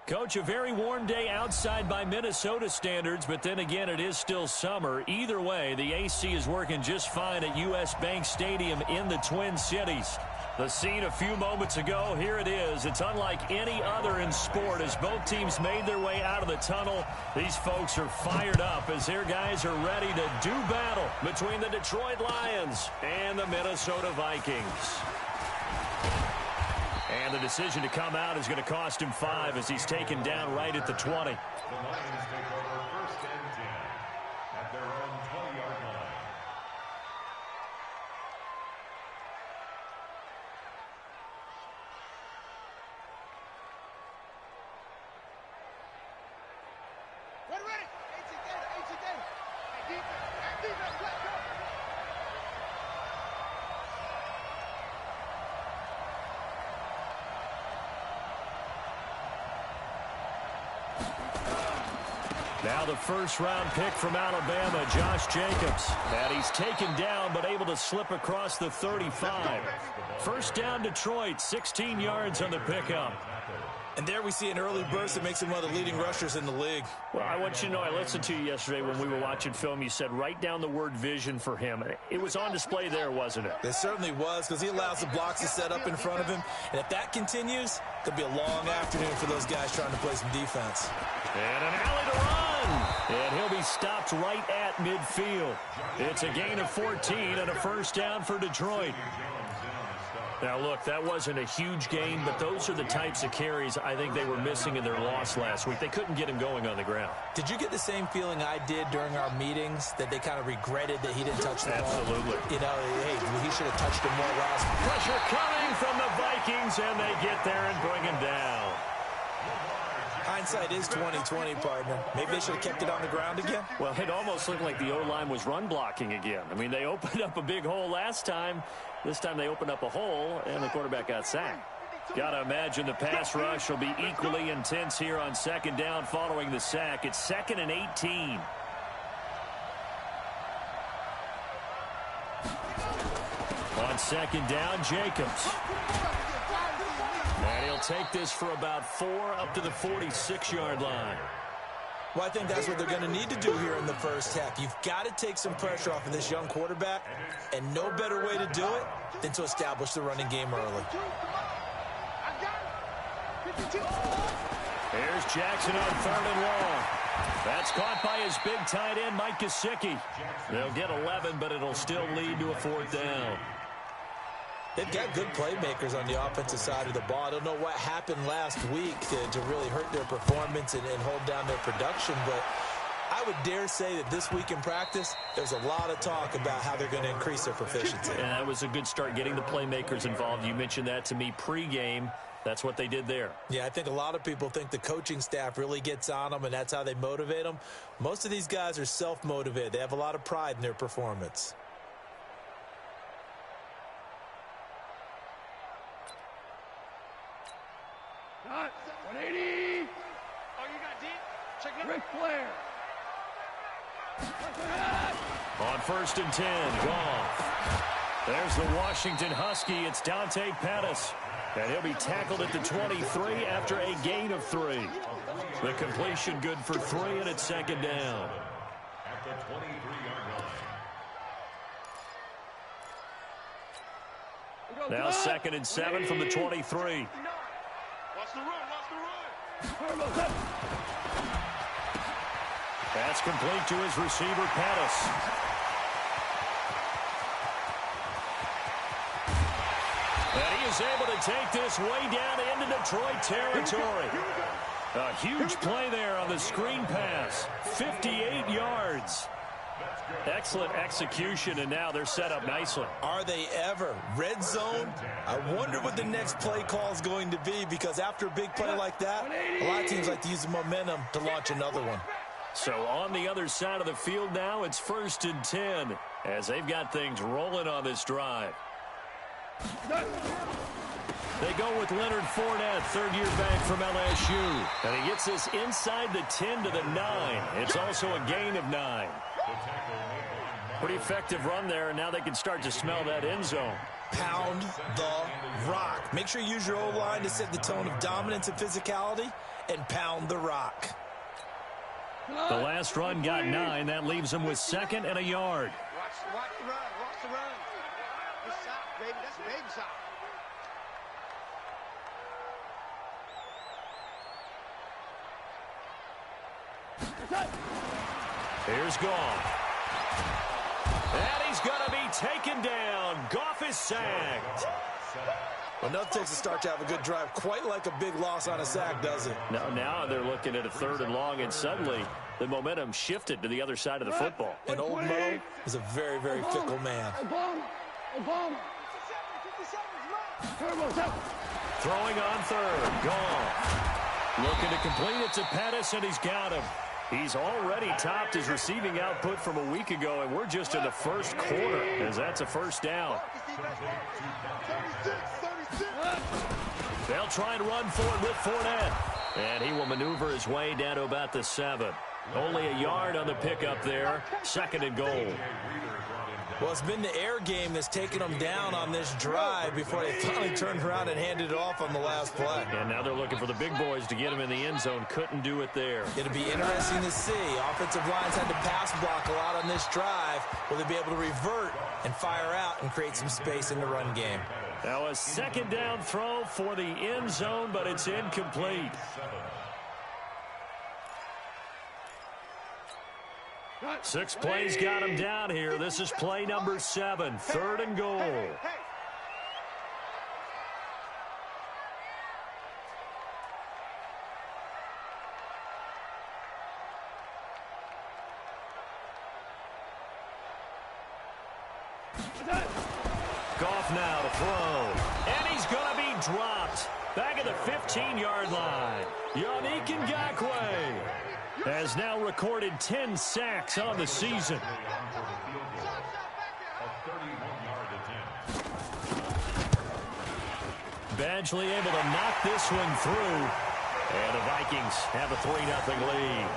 Coach, a very warm day outside by Minnesota standards, but then again, it is still summer. Either way, the AC is working just fine at U.S. Bank Stadium in the Twin Cities. The scene a few moments ago, here it is. It's unlike any other in sport. As both teams made their way out of the tunnel, these folks are fired up as their guys are ready to do battle between the Detroit Lions and the Minnesota Vikings. And the decision to come out is going to cost him 5 as he's taken down right at the 20. The Lions take over 1st and 10 at their own 20-yard line. Ready. 18 data. Defense, let's go. Now the first-round pick from Alabama, Josh Jacobs. And he's taken down but able to slip across the 35. First down Detroit, 16 yards on the pickup. And there we see an early burst that makes him one of the leading rushers in the league. Well, I want you to know, I listened to you yesterday when we were watching film. You said write down the word vision for him. It was on display there, wasn't it? It certainly was, because he allows the blocks to set up in front of him. And if that continues, it'll be a long afternoon for those guys trying to play some defense. And an alley to run. And he'll be stopped right at midfield. It's a gain of 14 and a first down for Detroit. Now, look, that wasn't a huge gain, but those are the types of carries I think they were missing in their loss last week. They couldn't get him going on the ground. Did you get the same feeling I did during our meetings, that they kind of regretted that he didn't touch the ball? Absolutely. You know, hey, he should have touched him more last week. Pressure coming from the Vikings, and they get there and bring him down. Hindsight is 20/20, partner. Maybe they should have kept it on the ground again. Well, it almost looked like the O-line was run blocking again. I mean, they opened up a big hole last time. This time they opened up a hole, and the quarterback got sacked. Got to imagine the pass rush will be equally intense here on second down following the sack. It's 2nd and 18. On second down, Jacobs. And he'll take this for about 4 up to the 46-yard line. Well, I think that's what they're going to need to do here in the first half. You've got to take some pressure off of this young quarterback, and no better way to do it than to establish the running game early. Here's Jackson on 3rd and long. That's caught by his big tight end, Mike Gesicki. They'll get 11, but it'll still lead to a 4th down. They've got good playmakers on the offensive side of the ball. I don't know what happened last week to really hurt their performance and hold down their production, but I would dare say that this week in practice, there's a lot of talk about how they're going to increase their proficiency. And that was a good start, getting the playmakers involved. You mentioned that to me pregame. That's what they did there. Yeah, I think a lot of people think the coaching staff really gets on them, and that's how they motivate them. Most of these guys are self-motivated. They have a lot of pride in their performance. Got 180. Oh, you got deep? Check it out. Ric Flair. On 1st and 10, Goff. There's the Washington Husky. It's Dante Pettis. And he'll be tackled at the 23 after a gain of 3. The completion good for 3, and it's 2nd down. At the 23-yard line. Now 2nd and 7 from the 23. Watch the run. That's complete to his receiver, Pettis. And he is able to take this way down into Detroit territory. A huge play there on the screen pass. 58 yards. Excellent execution, and now they're set up nicely. Are they ever? Red zone? I wonder what the next play call is going to be, because after a big play like that, a lot of teams like to use the momentum to launch another one. So on the other side of the field now, it's 1st and 10 as they've got things rolling on this drive. They go with Leonard Fournette, 3rd-year back from LSU. And he gets this inside the 10 to the 9. It's also a gain of 9. Pretty effective run there, and now they can start to smell that end zone. Pound the rock. Make sure you use your O-line to set the tone of dominance and physicality, and pound the rock. The last run got 9. That leaves him with 2nd and a yard. Watch the run. Watch the run. Good shot, baby. That's a baby shot. Here's Goff. And he's going to be taken down. Goff is sacked. Well, nothing takes a start to have a good drive quite like a big loss on a sack, does it? No, now they're looking at a 3rd and long, and suddenly the momentum shifted to the other side of the football. And Old Mo is a very, very fickle man. Obama. Throwing on 3rd. Goff. Looking to complete it to Pettis, and he's got him. He's already topped his receiving output from a week ago, and we're just in the first quarter, as that's a first down. They'll try and run for it with Fournette. And he will maneuver his way down to about the 7. Only a yard on the pickup there. 2nd and goal. Well, it's been the air game that's taken them down on this drive before they finally turned around and handed it off on the last play. And now they're looking for the big boys to get him in the end zone. Couldn't do it there. It'll be interesting to see. Offensive lines had to pass block a lot on this drive. Will they be able to revert and fire out and create some space in the run game? Now a 2nd down throw for the end zone, but it's incomplete. Six plays got him down here. This is play number 7, 3rd and goal. Goff now to throw. And he's going to be dropped. Back at the 15-yard line. Yannick Ngakoue has now recorded 10 sacks on the season. Badgley able to knock this one through. And the Vikings have a 3-0 lead.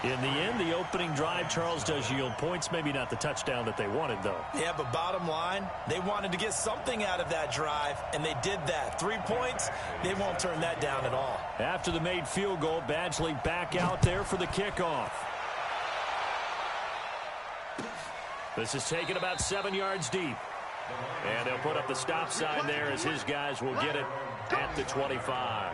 In the end, the opening drive, Charles, does yield points. Maybe not the touchdown that they wanted, though. Yeah, but bottom line, they wanted to get something out of that drive, and they did that. 3 points, they won't turn that down at all. After the made field goal, Badgley back out there for the kickoff. This is taken about 7 yards deep. And they'll put up the stop sign there as his guys will get it at the 25.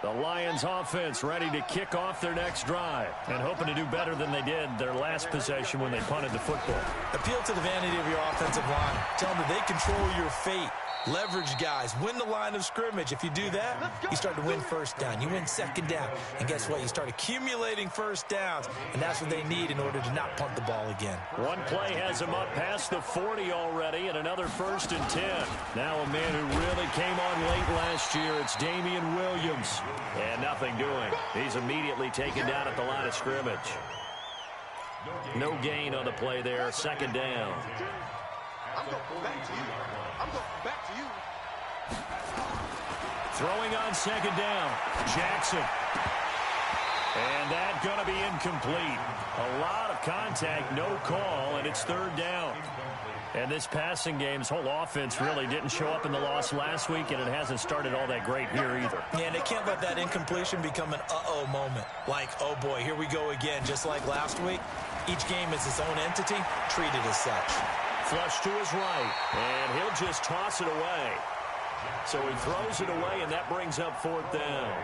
The Lions offense ready to kick off their next drive and hoping to do better than they did their last possession when they punted the football. Appeal to the vanity of your offensive line. Tell them that they control your fate. Leverage guys. Win the line of scrimmage. If you do that, you start to win first down. You win second down. And guess what? You start accumulating first downs. And that's what they need in order to not punt the ball again. One play has him up past the 40 already and another 1st and 10. Now a man who really came on late last year. It's Damian Williams. And nothing doing. He's immediately taken down at the line of scrimmage. No gain on the play there. 2nd down. I'm going back to you. I'm going back to you. Throwing on 2nd down. Jackson. And that's going to be incomplete. A lot of contact, no call, and it's 3rd down. And this passing game's whole offense really didn't show up in the loss last week, and it hasn't started all that great here either. Yeah, and they can't let that incompletion become an uh-oh moment. Like, oh boy, here we go again, just like last week. Each game is its own entity, treated as such. Flush to his right, and he'll just toss it away. So he throws it away, and that brings up 4th down.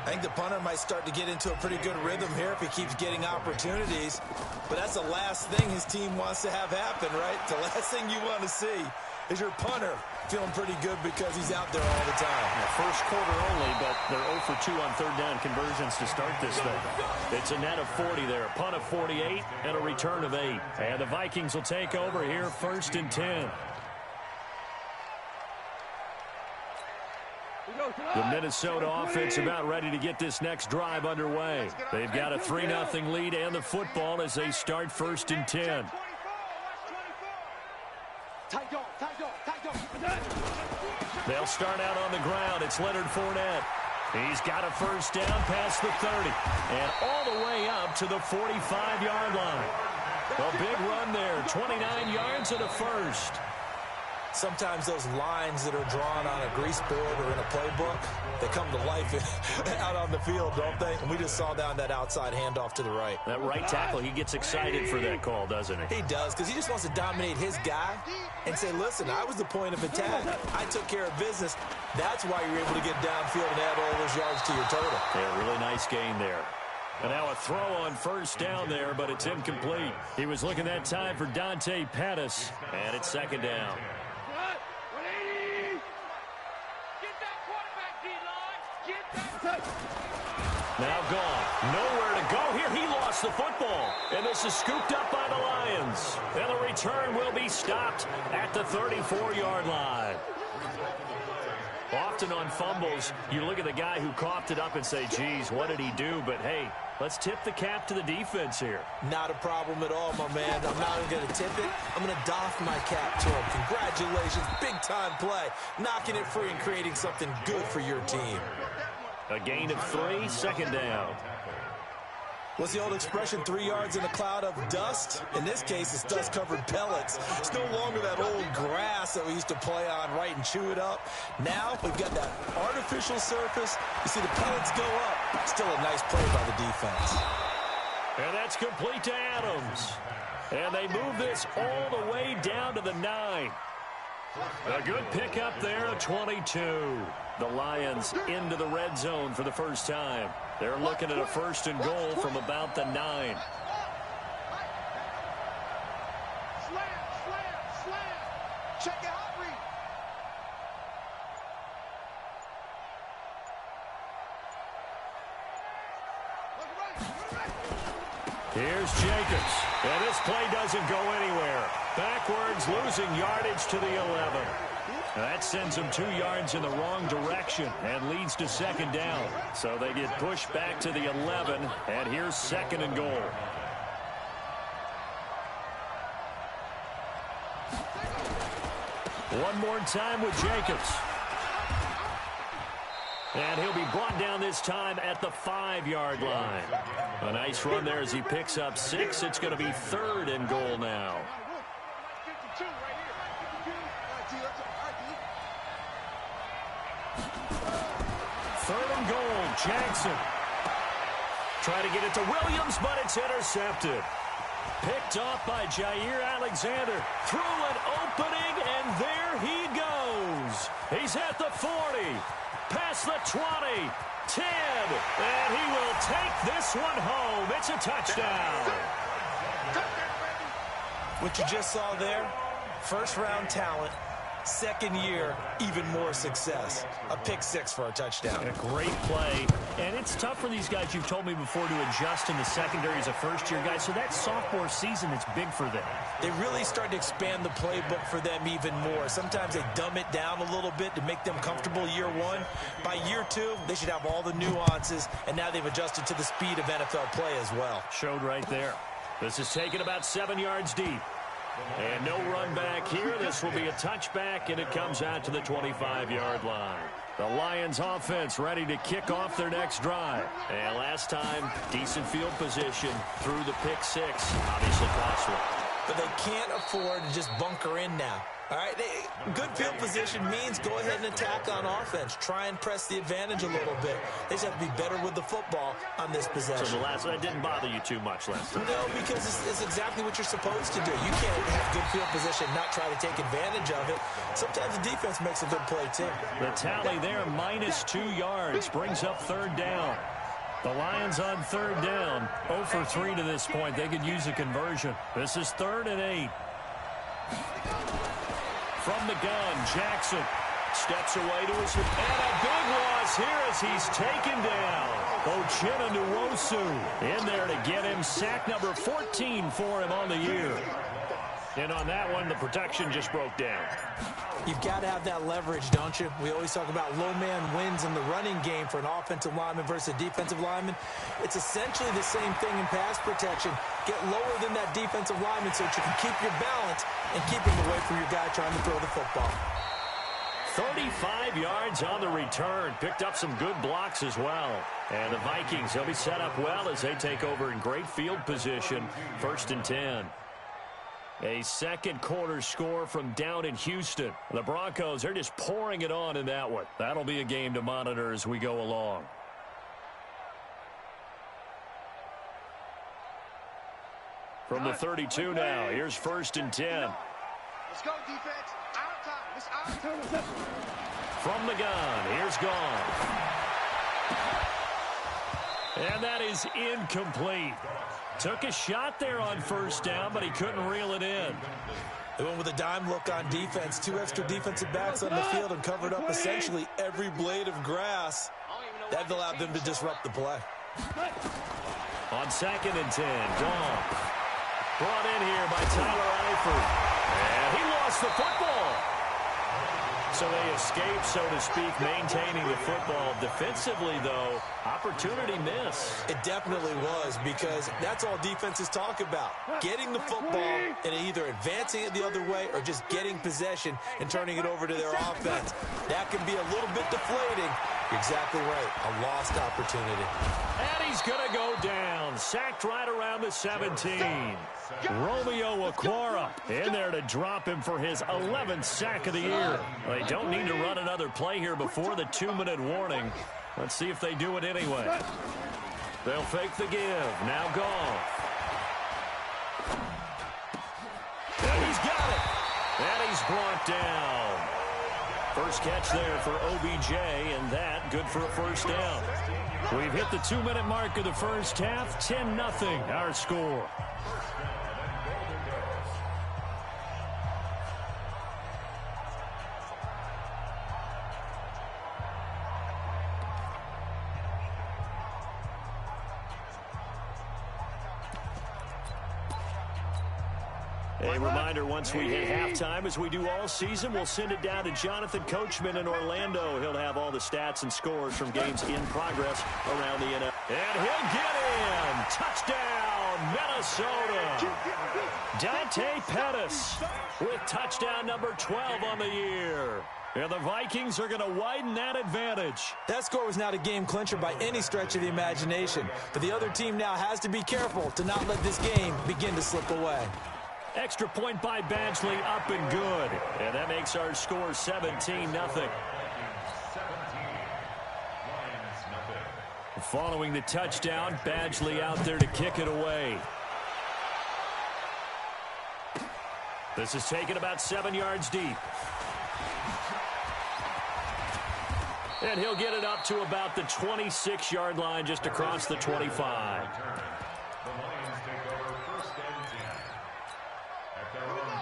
I think the punter might start to get into a pretty good rhythm here if he keeps getting opportunities. But that's the last thing his team wants to have happen, right? The last thing you want to see is your punter feeling pretty good because he's out there all the time. First quarter only, but they're 0 for 2 on 3rd down conversions to start this thing. It's a net of 40 there, a punt of 48, and a return of 8. And the Vikings will take over here 1st and 10. The Minnesota offense about ready to get this next drive underway. They've got a 3-0 lead and the football as they start 1st and 10. They'll start out on the ground. It's Leonard Fournette. He's got a first down past the 30 and all the way up to the 45-yard line. A big run there, 29 yards and a first. Sometimes those lines that are drawn on a grease board or in a playbook, they come to life out on the field, don't they? And we just saw down that outside handoff to the right. That right tackle, he gets excited for that call, doesn't he? He does, because he just wants to dominate his guy and say, listen, I was the point of attack. I took care of business. That's why you're able to get downfield and add all those yards to your total. Yeah, really nice gain there. And now a throw on first down there, but it's incomplete. He was looking that time for Dante Pettis, and it's second down. Now gone. Nowhere to go here. He lost the football. And this is scooped up by the Lions. And the return will be stopped at the 34-yard line. Often on fumbles, you look at the guy who coughed it up and say, geez, what did he do? But, hey, let's tip the cap to the defense here. Not a problem at all, my man. I'm not even going to tip it. I'm going to doff my cap to him. Congratulations. Big-time play. Knocking it free and creating something good for your team. A gain of 3, second down. What's the old expression, 3 yards in a cloud of dust? In this case, it's dust-covered pellets. It's no longer that old grass that we used to play on, right, and chew it up. Now we've got that artificial surface. You see the pellets go up. Still a nice play by the defense. And that's complete to Adams. And they move this all the way down to the 9. A good pickup there, a 22. The Lions into the red zone for the first time. They're looking at a first and goal from about the 9. Slam, slam, slam. Check it out, Reed. Here's Jacobs. And this play doesn't go anywhere. Backwards, losing yardage to the 11. That sends them 2 yards in the wrong direction and leads to second down. So they get pushed back to the 11, and here's second and goal. One more time with Jacobs. And he'll be brought down this time at the 5-yard line. A nice run there as he picks up 6. It's going to be third and goal now. Third and goal, Jackson. Try to get it to Williams, but it's intercepted. Picked off by Jair Alexander. Through an opening, and there he goes. He's at the 40, past the 20, 10, and he will take this one home. It's a touchdown. What you just saw there, first-round talent. Second year, even more success. A pick 6 for a touchdown. A great play. And it's tough for these guys, you've told me before, to adjust in the secondary as a first-year guy. So that sophomore season is big for them. They really start to expand the playbook for them even more. Sometimes they dumb it down a little bit to make them comfortable year 1. By year 2, they should have all the nuances, and now they've adjusted to the speed of NFL play as well. Showed right there. This is taken about 7 yards deep. And no run back here. This will be a touchback, and it comes out to the 25-yard line. The Lions offense ready to kick off their next drive. And last time, decent field position through the pick 6. Obviously costly. But they can't afford to just bunker in now. All right, good field position means go ahead and attack on offense. Try and press the advantage a little bit. They just have to be better with the football on this possession. So the last one didn't bother you too much last time? No, because it's exactly what you're supposed to do. You can't have good field position and not try to take advantage of it. Sometimes the defense makes a good play, too. The tally there, minus 2 yards, brings up third down. The Lions on third down, 0 for 3 to this point. They could use a conversion. This is 3rd and 8. From the gun, Jackson steps away to his... And a big loss here as he's taken down. Uchenna Nwosu in there to get him. Sack number 14 for him on the year. And on that one, the protection just broke down. You've got to have that leverage, don't you? We always talk about low man wins in the running game for an offensive lineman versus a defensive lineman. It's essentially the same thing in pass protection. Get lower than that defensive lineman so that you can keep your balance and keep him away from your guy trying to throw the football. 35 yards on the return. Picked up some good blocks as well. And the Vikings, they'll be set up well as they take over in great field position. 1st and 10. A second quarter score from down in Houston. The Broncos, they're just pouring it on in that one. That'll be a game to monitor as we go along. From the 32 now, here's 1st and 10. Let's go, defense. Out of time. It's out of time. From the gun, here's Gone. And that is incomplete. Took a shot there on 1st down, but he couldn't reel it in. They went with a dime look on defense. 2 extra defensive backs on the field and covered up essentially every blade of grass. That allowed them to disrupt the play. On 2nd and 10, Gone. Brought in here by Tyler Eifert. And he lost the football. So they escape, so to speak, maintaining the football. Defensively, though, opportunity miss. It definitely was, because that's all defenses talk about. Getting the football and either advancing it the other way or just getting possession and turning it over to their offense. That can be a little bit deflating. You're exactly right. A lost opportunity. And he's going to go down. Sacked right around the 17. Romeo Okwara in there to drop him for his 11th sack of the year. They don't need to run another play here before the 2-minute warning. Let's see if they do it anyway. They'll fake the give. Now Gone. And he's got it. And he's brought down. First catch there for OBJ, and that good for a 1st down. We've hit the 2-minute mark of the first half. 10-0 our score. A reminder, once we hit halftime, as we do all season, we'll send it down to Jonathan Coachman in Orlando. He'll have all the stats and scores from games in progress around the NFL. And he'll get in. Touchdown, Minnesota. Dante Pettis with touchdown number 12 on the year. And the Vikings are going to widen that advantage. That score was not a game clincher by any stretch of the imagination. But the other team now has to be careful to not let this game begin to slip away. Extra point by Badgley, up and good. And that makes our score 17-0. Following the touchdown, Badgley out there to kick it away. This is taken about 7 yards deep. And he'll get it up to about the 26-yard line, just across the 25.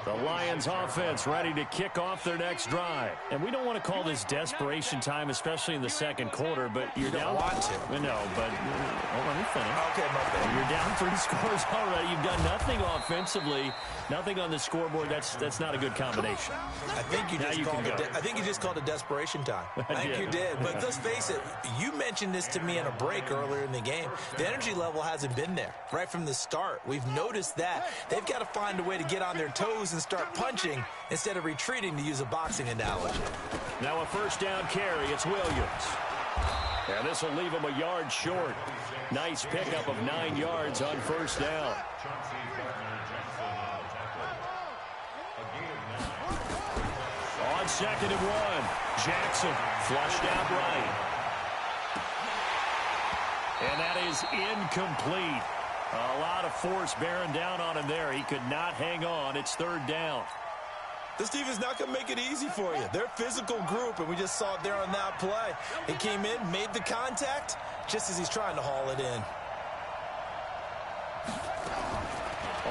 The Lions offense ready to kick off their next drive. And we don't want to call this desperation time, especially in the second quarter, but you're down. Want to. No, but let me finish. Okay, my bad. You're down 3 scores already. You've done nothing offensively, nothing on the scoreboard. That's not a good combination. I think you just called it desperation time. I think you did. But let's face it, you mentioned this to me in a break earlier in the game. The energy level hasn't been there right from the start. We've noticed that. They've got to find a way to get on their toes and start punching instead of retreating, to use a boxing analogy. Now a 1st down carry. It's Williams. And this will leave him a yard short. Nice pickup of 9 yards on 1st down. On 2nd and 1, Jackson flushed out right. And that is incomplete. A lot of force bearing down on him there. He could not hang on. It's 3rd down. This team is not going to make it easy for you. They're a physical group, and we just saw it there on that play. He came in, made the contact, just as he's trying to haul it in.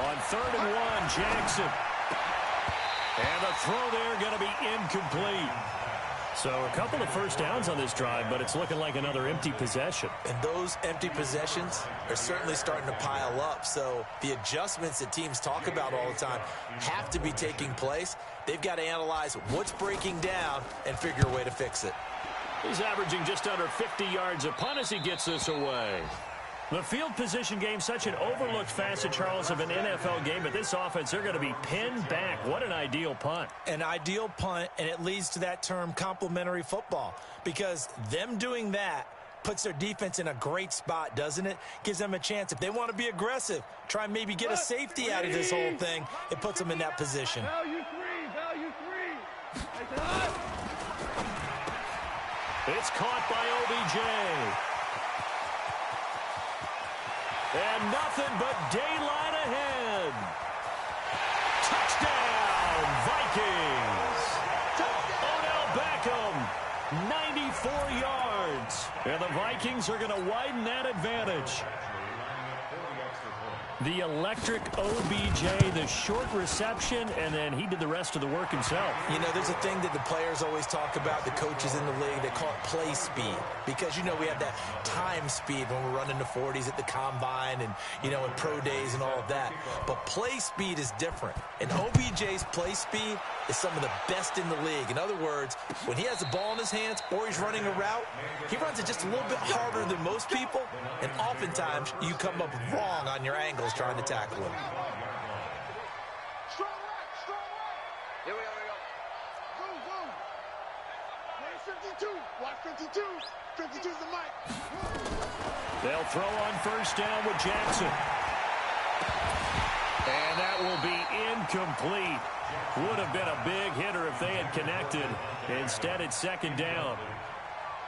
On 3rd and 1, Jackson. And the throw there going to be incomplete. So a couple of 1st downs on this drive, but it's looking like another empty possession. And those empty possessions are certainly starting to pile up. So the adjustments that teams talk about all the time have to be taking place. They've got to analyze what's breaking down and figure a way to fix it. He's averaging just under 50 yards a punt as he gets this away. The field position game, such an overlooked facet, Charles, of an NFL game, but this offense, they're going to be pinned back. What an ideal punt. An ideal punt, and it leads to that term complementary football, because them doing that puts their defense in a great spot, doesn't it? Gives them a chance. If they want to be aggressive, try and maybe get a safety out of this whole thing, it puts them in that position. Value three. It's caught by OBJ. And nothing but daylight ahead. Touchdown, Vikings. Odell Beckham, 94 yards. And the Vikings are going to widen that advantage. The electric OBJ, the short reception, and then he did the rest of the work himself. You know, there's a thing that the players always talk about, the coaches in the league, they call it play speed. Because, you know, we have that time speed when we're running the 40s at the combine and, you know, in pro days and all of that. But play speed is different. And OBJ's play speed is some of the best in the league. In other words, when he has the ball in his hands or he's running a route, he runs it just a little bit harder than most people. And oftentimes, you come up wrong on your angles trying to tackle him. Strong right. Here we go. Go. Watch 52. Watch 52. 52's the mic. They'll throw on first down with Jackson. And that will be incomplete. Would have been a big hitter if they had connected. Instead, it's second down.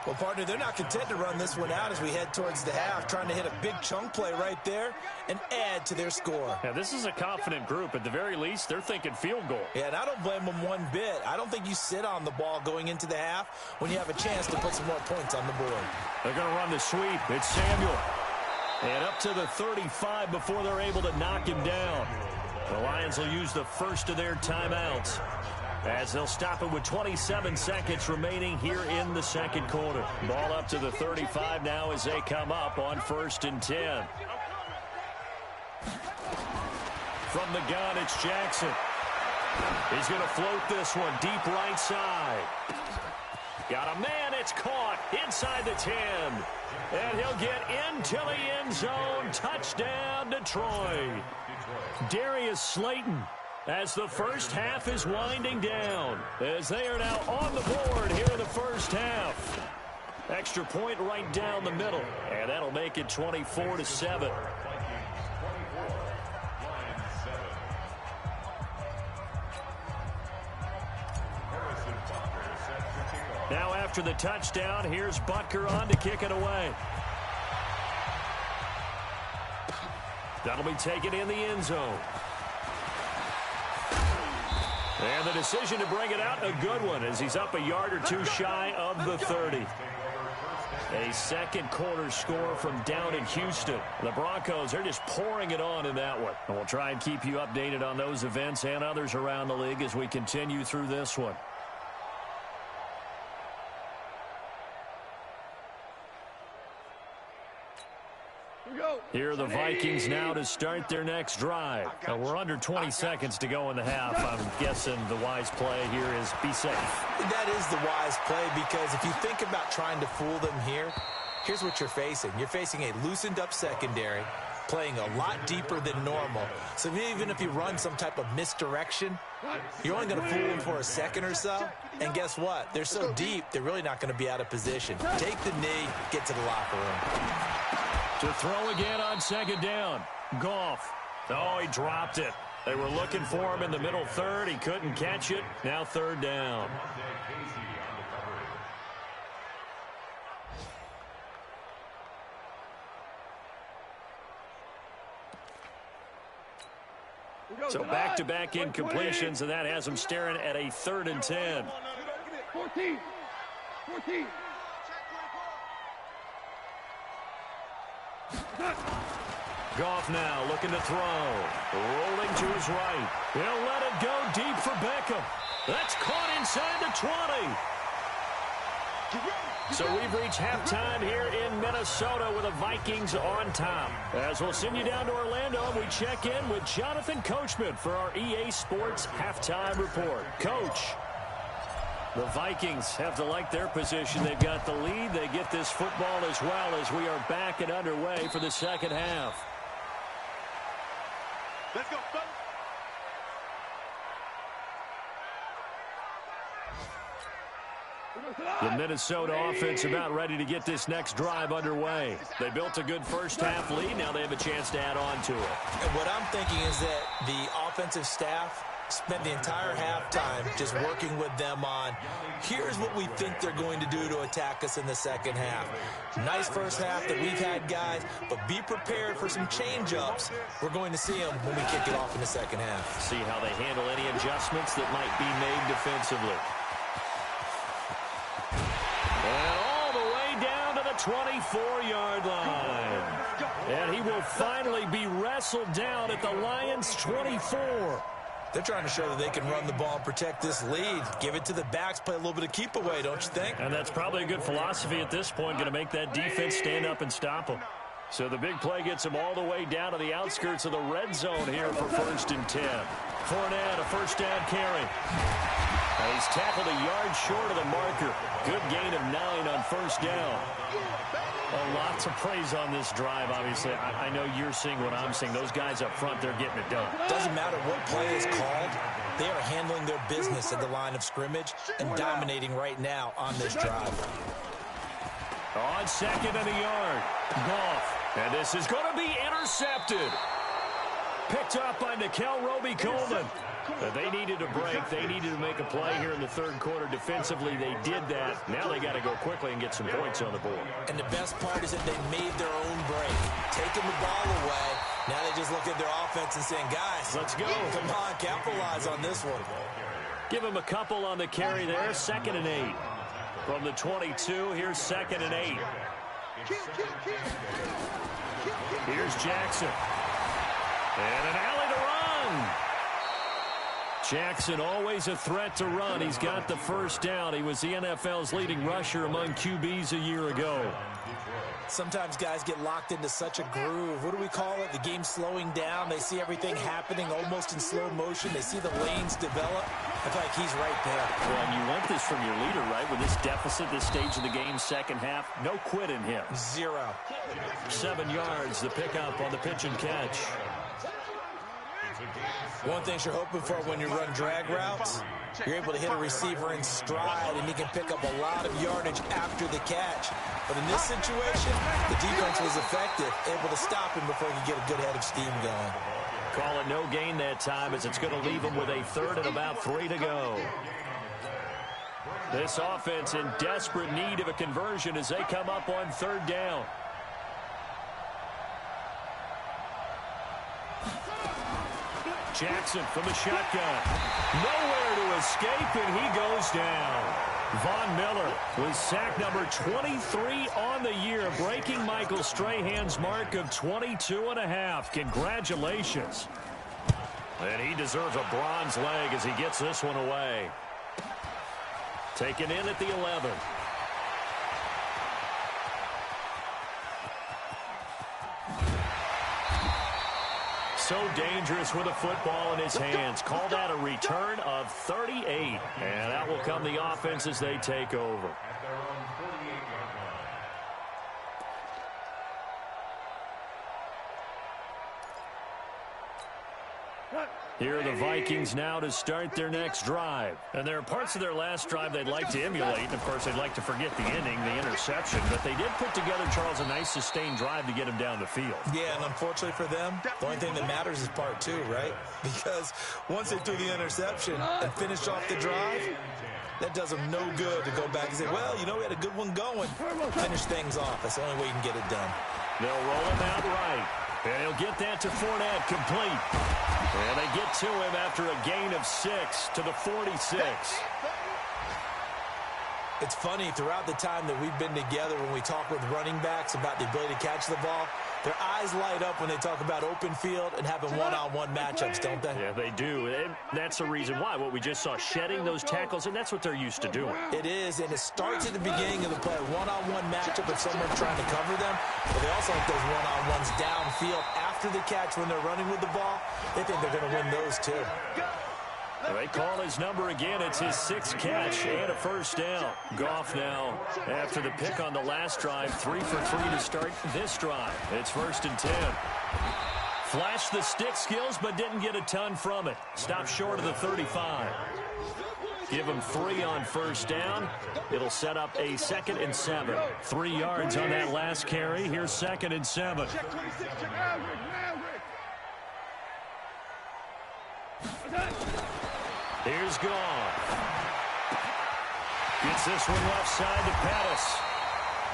Well, partner, they're not content to run this one out as we head towards the half, trying to hit a big chunk play right there and add to their score. Now, this is a confident group. At the very least, they're thinking field goal. Yeah, and I don't blame them one bit. I don't think you sit on the ball going into the half when you have a chance to put some more points on the board. They're going to run the sweep. It's Samuel. And up to the 35 before they're able to knock him down. The Lions will use the first of their timeouts, as they'll stop it with 27 seconds remaining here in the second quarter. Ball up to the 35 now as they come up on 1st and 10. From the gun, it's Jackson. He's going to float this one deep right side. Got a man, it's caught inside the 10. And he'll get into the end zone. Touchdown, Detroit. Darius Slayton, as the first half is winding down, as they are now on the board here in the first half. Extra point right down the middle, and that'll make it 24-7. Now after the touchdown, here's Butker on to kick it away. That'll be taken in the end zone. And the decision to bring it out, a good one, as he's up a yard or two shy of the 30. A second quarter score from down in Houston. The Broncos are just pouring it on in that one. And we'll try and keep you updated on those events and others around the league as we continue through this one. Here are the Vikings now to start their next drive. We're under 20 seconds to go in the half. I'm guessing the wise play here is be safe. That is the wise play, because if you think about trying to fool them here, here's what you're facing. You're facing a loosened up secondary, playing a lot deeper than normal. So even if you run some type of misdirection, you're only going to fool them for a second or so. And guess what? They're so deep, they're really not going to be out of position. Take the knee, get to the locker room. To throw again on second down. Goff. Oh, he dropped it. They were looking for him in the middle third. He couldn't catch it. Now third down. So back-to-back incompletions, and that has him staring at a 3rd and 10. 14. Goff now looking to throw. Rolling to his right. He'll let it go deep for Beckham. That's caught inside the 20. So we've reached halftime here in Minnesota with the Vikings on top. As we'll send you down to Orlando, we check in with Jonathan Coachman for our EA Sports Halftime Report. Coach. The Vikings have to like their position. They've got the lead. They get this football as well as we are back and underway for the second half. Let's go. The Minnesota offense about ready to get this next drive underway. They built a good first half lead. Now they have a chance to add on to it. And what I'm thinking is that the offensive staff spent the entire halftime just working with them on, here's what we think they're going to do to attack us in the second half. Nice first half that we've had, guys, but be prepared for some change-ups. We're going to see them when we kick it off in the second half. See how they handle any adjustments that might be made defensively. And all the way down to the 24-yard line. And he will finally be wrestled down at the Lions' 24. They're trying to show that they can run the ball and protect this lead. Give it to the backs, play a little bit of keep away, don't you think? And that's probably a good philosophy at this point, going to make that defense stand up and stop them. So the big play gets him all the way down to the outskirts of the red zone here for 1st and 10. Fournette, a first down carry. And he's tackled a yard short of the marker. Good gain of 9 on first down. Well, lots of praise on this drive, obviously. I know you're seeing what I'm seeing. Those guys up front, they're getting it done. Doesn't matter what play is called. They are handling their business at the line of scrimmage and dominating right now on this drive. On 2nd and a yard. Goff. And this is going to be intercepted. Picked up by Nikel Roby-Coleman. But they needed a break. They needed to make a play here in the third quarter. Defensively, they did that. Now they got to go quickly and get some points on the board. And the best part is that they made their own break. Taking the ball away. Now they just look at their offense and saying, guys, let's go. Come on, capitalize on this one. Give him a couple on the carry there. 2nd and 8. From the 22, here's 2nd and 8. Here's Jackson. And an alley to run. Jackson always a threat to run. He's got the first down. He was the NFL's leading rusher among QBs a year ago. Sometimes guys get locked into such a groove. What do we call it? The game slowing down. They see everything happening almost in slow motion. They see the lanes develop. I feel like he's right there. Well, and you want this from your leader, right? With this deficit, this stage of the game, second half, no quit in him. 0. 7 yards, the pickup on the pitch and catch. One thing you're hoping for when you run drag routes, you're able to hit a receiver in stride, and he can pick up a lot of yardage after the catch. But in this situation, the defense was effective, able to stop him before he could get a good head of steam going. Call it no gain that time, as it's going to leave him with a 3rd and about 3 to go. This offense in desperate need of a conversion as they come up on 3rd down. Jackson from the shotgun. Nowhere to escape, and he goes down. Von Miller with sack number 23 on the year, breaking Michael Strahan's mark of 22.5. Congratulations. And he deserves a bronze leg as he gets this one away. Taken in at the 11. So dangerous with a football in his hands. Call that a return of 38. And that will come the offense as they take over. Here are the Vikings now to start their next drive. And there are parts of their last drive they'd like to emulate. And, of course, they'd like to forget the ending, the interception. But they did put together, Charles, a nice sustained drive to get him down the field. Yeah, and unfortunately for them, the only thing that matters is part 2, right? Because once they threw the interception and finished off the drive, that does them no good to go back and say, well, you know, we had a good one going. Finish things off. That's the only way you can get it done. They'll roll him out right. And he'll get that to Fournette, complete. And they get to him after a gain of 6 to the 46. It's funny, throughout the time that we've been together, when we talk with running backs about the ability to catch the ball, their eyes light up when they talk about open field and having one-on-one matchups, don't they? Yeah, they do. And that's the reason why. What we just saw, shedding those tackles, and that's what they're used to doing. It is, and it starts at the beginning of the play. One-on-one matchup if someone's trying to cover them, but they also have those one-on-ones downfield after the catch when they're running with the ball. They think they're going to win those too. They call his number again. It's his 6th catch and a first down. Goff now, after the pick on the last drive, 3 for 3 to start this drive. It's 1st and 10. Flashed the stick skills, but didn't get a ton from it. Stopped short of the 35. Give him 3 on first down. It'll set up a 2nd and 7. 3 yards on that last carry. Here's 2nd and 7. Here's Goff. Gets this one left side to Pettis.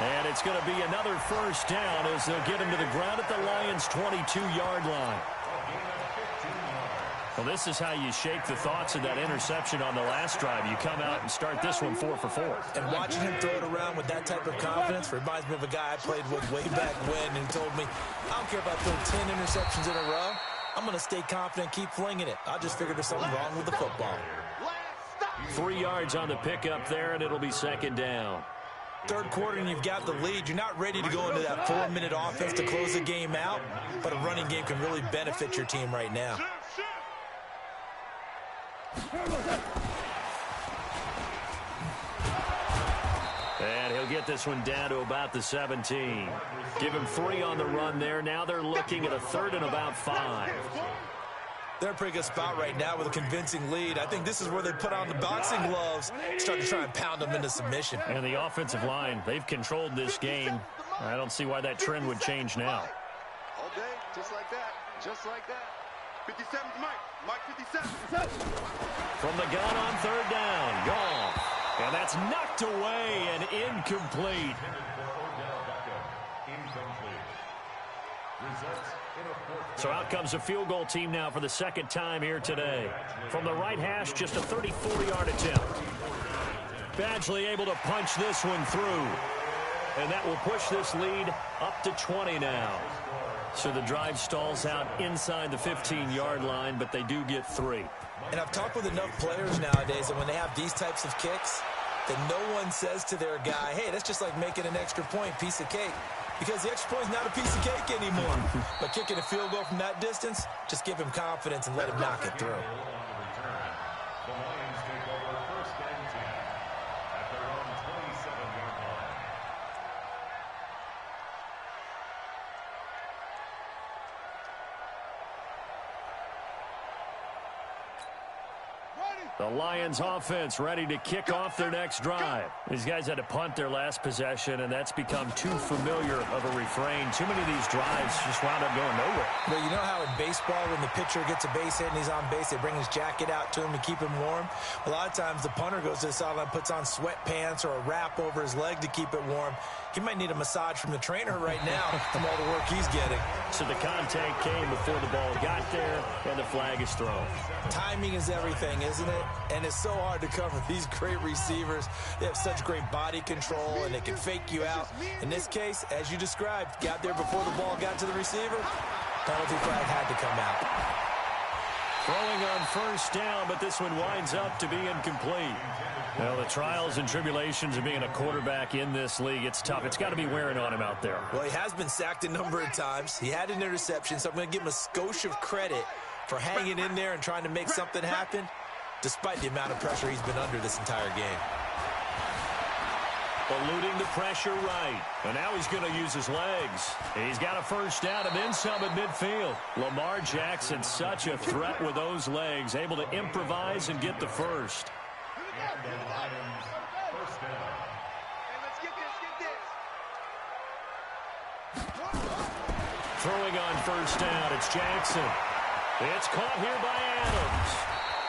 And it's going to be another first down as they'll get him to the ground at the Lions' 22-yard line. Well, this is how you shake the thoughts of that interception on the last drive. You come out and start this one 4 for 4. And watching him throw it around with that type of confidence reminds me of a guy I played with way back when who told me, I don't care if I throw 10 interceptions in a row. I'm going to stay confident, keep flinging it. I just figured there's something wrong with the football. 3 yards on the pickup there, and it'll be 2nd down. Third quarter and you've got the lead. You're not ready to go into that 4-minute offense to close the game out, but a running game can really benefit your team right now. And he'll get this one down to about the 17. Give him 3 on the run there. Now they're looking at a 3rd and about 5. They're in a pretty good spot right now with a convincing lead. I think this is where they put on the boxing gloves, start to try and pound them into submission. And the offensive line, they've controlled this game. I don't see why that trend would change now. All day, just like that. Just like that. 57, Mike 57. From the gun on 3rd down, Goff. And that's knocked away and incomplete. So out comes a field goal team now for the 2nd time here today. From the right hash, just a 34-yard attempt. Badgley able to punch this one through. And that will push this lead up to 20 now. So the drive stalls out inside the 15-yard line, but they do get 3. And I've talked with enough players nowadays that when they have these types of kicks, that no one says to their guy, hey, that's just like making an extra point, piece of cake. Because the extra point is not a piece of cake anymore. But kicking a field goal from that distance, just give him confidence and let him knock it through. The Lions take over 1st and 10 at their own 27-yard line. The Lions offense ready to kick off their next drive. These guys had to punt their last possession, and that's become too familiar of a refrain. Too many of these drives just wound up going nowhere. Well, you know how in baseball when the pitcher gets a base hit and he's on base, they bring his jacket out to him to keep him warm? A lot of times the punter goes to the sideline, puts on sweatpants or a wrap over his leg to keep it warm. He might need a massage from the trainer right now from all the work he's getting. So the contact came before the ball got there, and the flag is thrown. Timing is everything, isn't it? And it's so hard to cover these great receivers. They have such great body control, and they can fake you out. In this case, as you described, got there before the ball got to the receiver. Penalty flag had to come out. Throwing on first down, but this one winds up to be incomplete. Well, the trials and tribulations of being a quarterback in this league, it's tough. It's got to be wearing on him out there. Well, he has been sacked a number of times. He had an interception, so I'm going to give him a skosh of credit for hanging in there and trying to make something happen, despite the amount of pressure he's been under this entire game. Eluding the pressure right. And now he's going to use his legs. He's got a first down and then some at midfield. Lamar Jackson, such a threat with those legs, able to improvise and get the first. And the Lions, 1st down. Hey, let's get this. Throwing on first down, it's Jackson. It's caught here by Adams.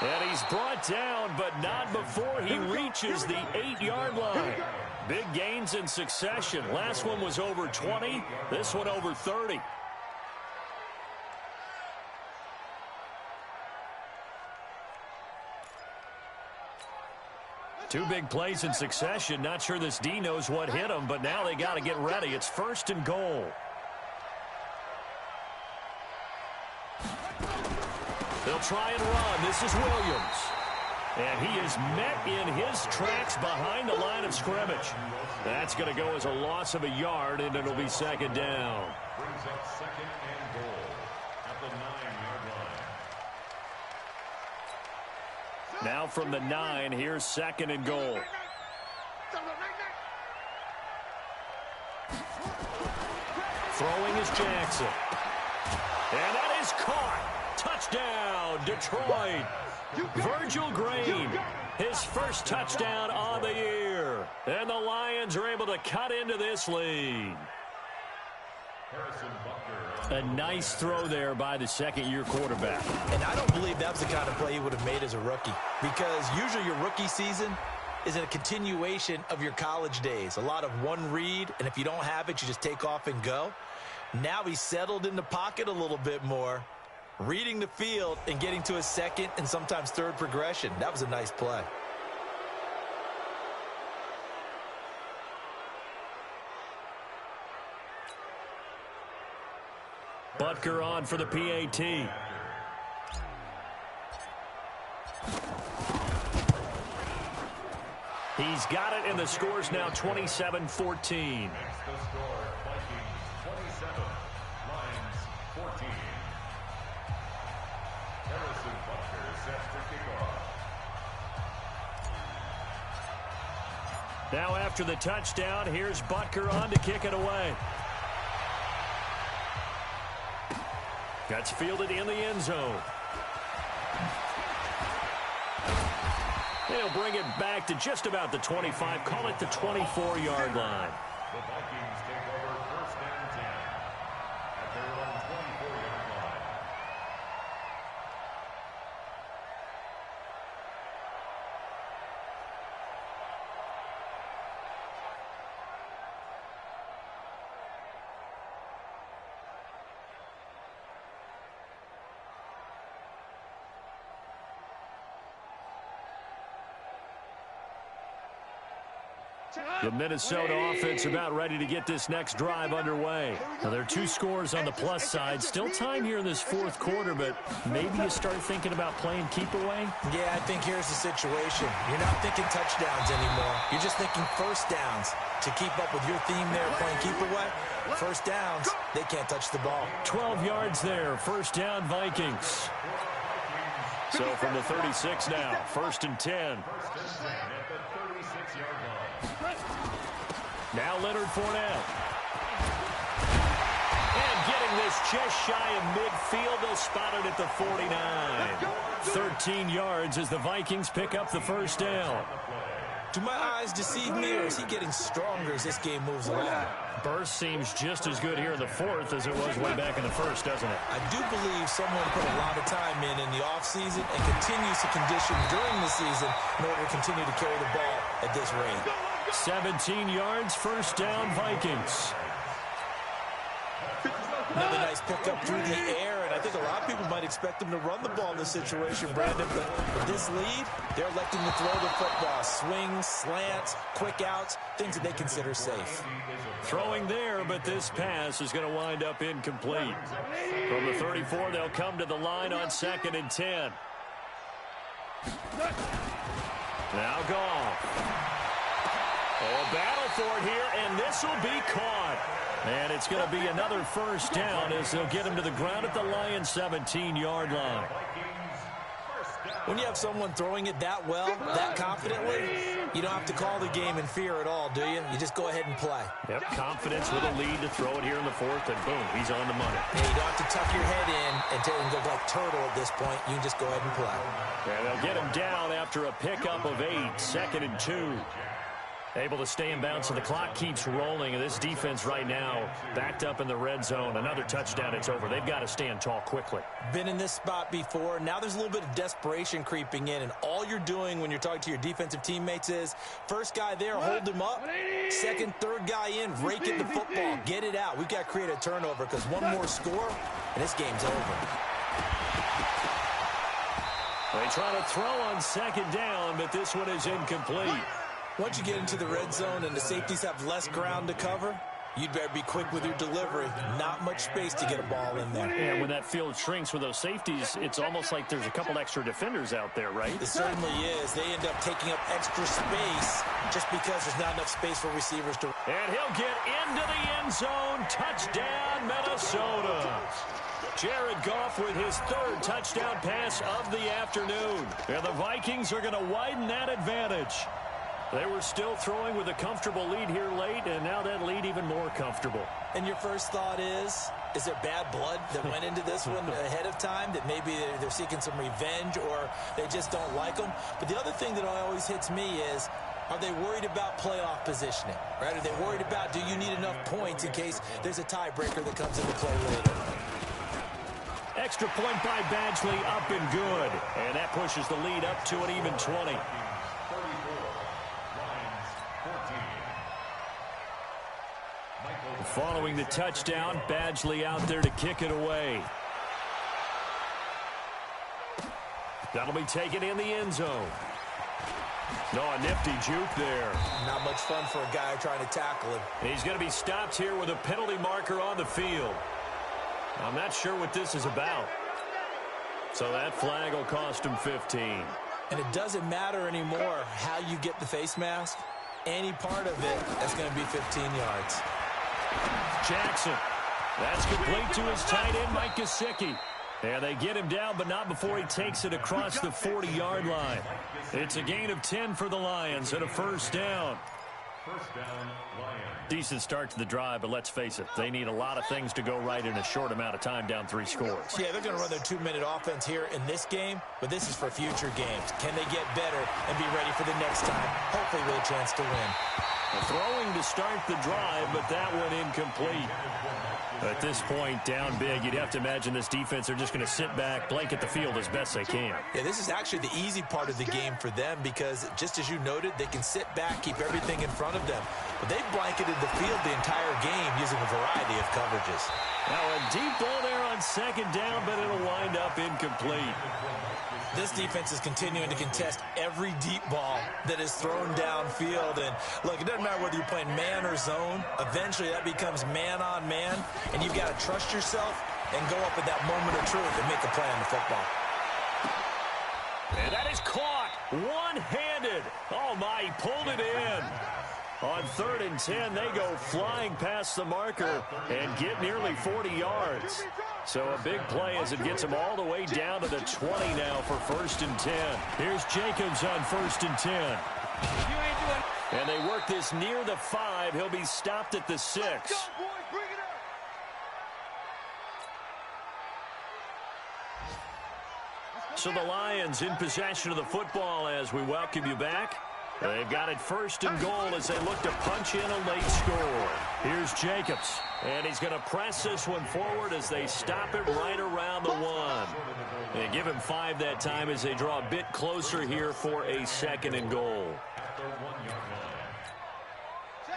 And he's brought down, but not before he reaches the 8-yard line. Big gains in succession. Last one was over 20. This one over 30. Two big plays in succession. Not sure this D knows what hit him, but now they got to get ready. It's 1st and goal. They'll try and run. This is Williams. And he is met in his tracks behind the line of scrimmage. That's going to go as a loss of a yard, and it'll be 2nd down. Brings up 2nd and goal at the 9-yard line. Now from the 9, here's 2nd and goal. Throwing is Jackson. And that is caught. Touchdown, Detroit. Virgil Green, his first touchdown on the year. And the Lions are able to cut into this lead. A nice throw there by the second-year quarterback. And I don't believe that was the kind of play he would have made as a rookie, because usually your rookie season is a continuation of your college days. A lot of one read, and if you don't have it, you just take off and go. Now he's settled in the pocket a little bit more, reading the field and getting to his second and sometimes third progression. That was a nice play. Butker on for the PAT. He's got it, and the score's now 27-14. The score, Vikings 27, Lions 14. Harrison Butker sets the kickoff. Now after the touchdown, here's Butker on to kick it away. That's fielded in the end zone. He'll bring it back to just about the 25. Call it the 24-yard line. The Vikings take over 1st and 10 at their own 24-yard line. The Minnesota offense about ready to get this next drive underway. Now, there are 2 scores on the plus side. Still time here in this 4th quarter, but maybe you start thinking about playing keep away? Yeah, I think here's the situation. You're not thinking touchdowns anymore. You're just thinking first downs. To keep up with your theme there, playing keep away, first downs, they can't touch the ball. 12 yards there, first down Vikings. So from the 36 now, 1st and 10. At the 36-yard line. Now Leonard Fournette. And getting this just shy of midfield, they'll spot it at the 49. 13 yards as the Vikings pick up the first down. Do my eyes deceive me, or is he getting stronger as this game moves along? Burst seems just as good here in the 4th as it was way back in the 1st, doesn't it? I do believe someone put a lot of time in the offseason and continues to condition during the season in order to continue to carry the ball at this rate. 17 yards, first down, Vikings. Another nice pickup through the air, and I think a lot of people might expect them to run the ball in this situation, Brandon, but with this lead, they're electing to throw the football. Swings, slants, quick outs, things that they consider safe. Throwing there, but this pass is going to wind up incomplete. From the 34, they'll come to the line on 2nd and 10. Now Goff. Oh, a battle for it here, and this will be caught. And it's going to be another first down as they'll get him to the ground at the Lions' 17-yard line. When you have someone throwing it that well, that confidently, you don't have to call the game in fear at all, do you? You just go ahead and play. Yep, confidence with a lead to throw it here in the 4th, and boom, he's on the money. Yeah, you don't have to tuck your head in and go like turtle at this point. You can just go ahead and play. And they'll get him down after a pickup of 8, 2nd and 2. Able to stay in bounds, so the clock keeps rolling. And this defense right now backed up in the red zone. Another touchdown, it's over. They've got to stand tall quickly. Been in this spot before. Now there's a little bit of desperation creeping in, and all you're doing when you're talking to your defensive teammates is first guy there, hold him up. Second, third guy in, rake at the football. Get it out. We've got to create a turnover because one more score, and this game's over. They try to throw on 2nd down, but this one is incomplete. Once you get into the red zone and the safeties have less ground to cover, you'd better be quick with your delivery. Not much space to get a ball in there. And when that field shrinks with those safeties, it's almost like there's a couple extra defenders out there, right? It certainly is. They end up taking up extra space just because there's not enough space for receivers to... And he'll get into the end zone. Touchdown, Minnesota. Jared Goff with his third touchdown pass of the afternoon. And the Vikings are going to widen that advantage. They were still throwing with a comfortable lead here late, and now that lead even more comfortable. And your first thought is there bad blood that went into this one ahead of time, that maybe they're seeking some revenge or they just don't like them? But the other thing that always hits me is, are they worried about playoff positioning? Right? Are they worried about, do you need enough points in case there's a tiebreaker that comes into play later? Extra point by Badgley, up and good. And that pushes the lead up to an even 20. Following the touchdown, Badgley out there to kick it away. That'll be taken in the end zone. No, a nifty juke there. Not much fun for a guy trying to tackle him. And he's going to be stopped here with a penalty marker on the field. I'm not sure what this is about. So that flag will cost him 15. And it doesn't matter anymore how you get the face mask. Any part of it, that's going to be 15 yards. Jackson. That's complete to his tight end, Mike Gesicki. And they get him down, but not before he takes it across the 40-yard line. It's a gain of 10 for the Lions and a first down. First down, Lions. Decent start to the drive, but let's face it, they need a lot of things to go right in a short amount of time, down 3 scores. Yeah, they're going to run their 2-minute offense here in this game, but this is for future games. Can they get better and be ready for the next time, hopefully with a chance to win? Throwing to start the drive, but that one incomplete. At this point, down big, you'd have to imagine this defense are just going to sit back, blanket the field as best they can. Yeah, this is actually the easy part of the game for them because, just as you noted, they can sit back, keep everything in front of them. But they've blanketed the field the entire game using a variety of coverages. Now a deep ball there on second down, but it'll wind up incomplete. This defense is continuing to contest every deep ball that is thrown downfield. And look, it doesn't matter whether you're playing man or zone. Eventually that becomes man on man, and you've got to trust yourself and go up at that moment of truth and make a play on the football. And that is caught one-handed. Oh my, he pulled it in. On 3rd and 10, they go flying past the marker and get nearly 40 yards. So a big play as it gets them all the way down to the 20 now for 1st and 10. Here's Jacobs on 1st and 10. And they work this near the 5. He'll be stopped at the 6. So the Lions in possession of the football as we welcome you back. They've got it 1st and goal as they look to punch in a late score. Here's Jacobs, and he's going to press this one forward as they stop it right around the 1. They give him 5 that time as they draw a bit closer here for a 2nd and goal.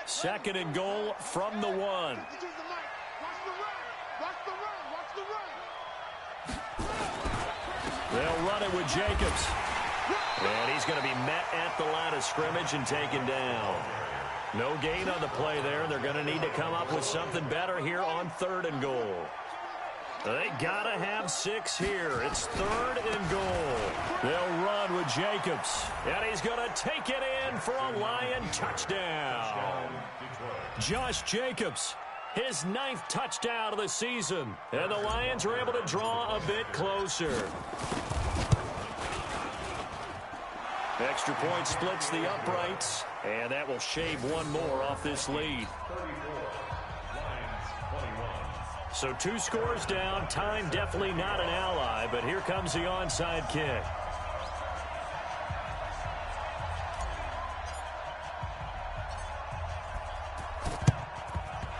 2nd and goal from the 1. They'll run it with Jacobs. And he's going to be met at the line of scrimmage and taken down. No gain on the play there. They're going to need to come up with something better here on 3rd and goal. They got to have 6 here. It's 3rd and goal. They'll run with Jacobs. And he's going to take it in for a Lion touchdown. Josh Jacobs, his 9th touchdown of the season. And the Lions are able to draw a bit closer. Extra point splits the uprights, and that will shave one more off this lead. So 2 scores down. Time definitely not an ally, but here comes the onside kick.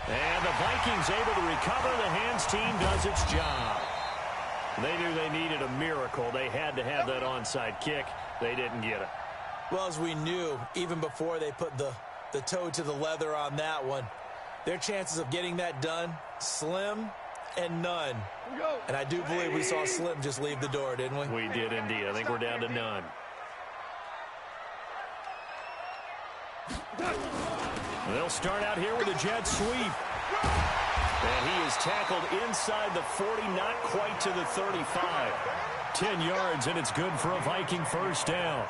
And the Vikings able to recover. The hands team does its job. They knew they needed a miracle. They had to have that onside kick. They didn't get it. Well, as we knew, even before they put the toe to the leather on that one, their chances of getting that done, slim and none. And I do believe we saw Slim just leave the door, didn't we? We did indeed. I think we're down to none. They'll start out here with a jet sweep. And he is tackled inside the 40, not quite to the 35. 10 yards, and it's good for a Viking first down.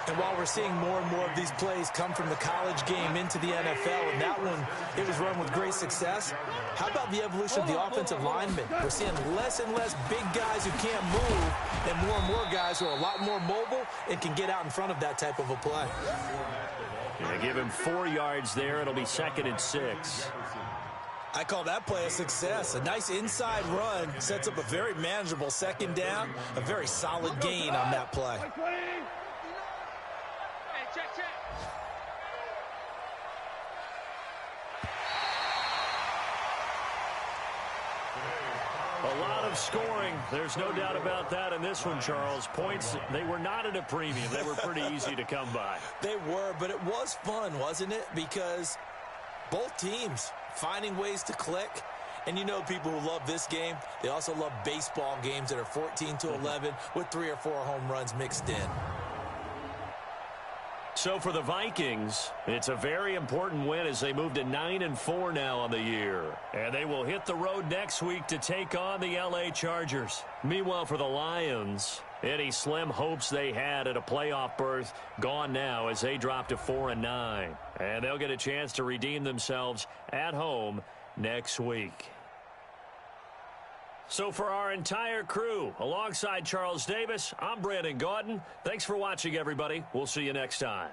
And while we're seeing more and more of these plays come from the college game into the NFL, and that one, it was run with great success, how about the evolution of the offensive linemen? We're seeing less and less big guys who can't move and more guys who are a lot more mobile and can get out in front of that type of a play. Yeah, give him 4 yards there. It'll be 2nd and 6. I call that play a success. A nice inside run sets up a very manageable 2nd down, a very solid gain on that play. A lot of scoring. There's no doubt about that in this one, Charles. Points, they were not at a premium. They were pretty easy to come by. They were, but it was fun, wasn't it? Because both teams finding ways to click. And you know people who love this game, they also love baseball games that are 14-11 with 3 or 4 home runs mixed in. So for the Vikings, it's a very important win as they move to 9-4 now on the year. And they will hit the road next week to take on the LA Chargers. Meanwhile, for the Lions, any slim hopes they had at a playoff berth gone now as they drop to 4-9. And they'll get a chance to redeem themselves at home next week. So for our entire crew, alongside Charles Davis, I'm Brandon Gaudin. Thanks for watching, everybody. We'll see you next time.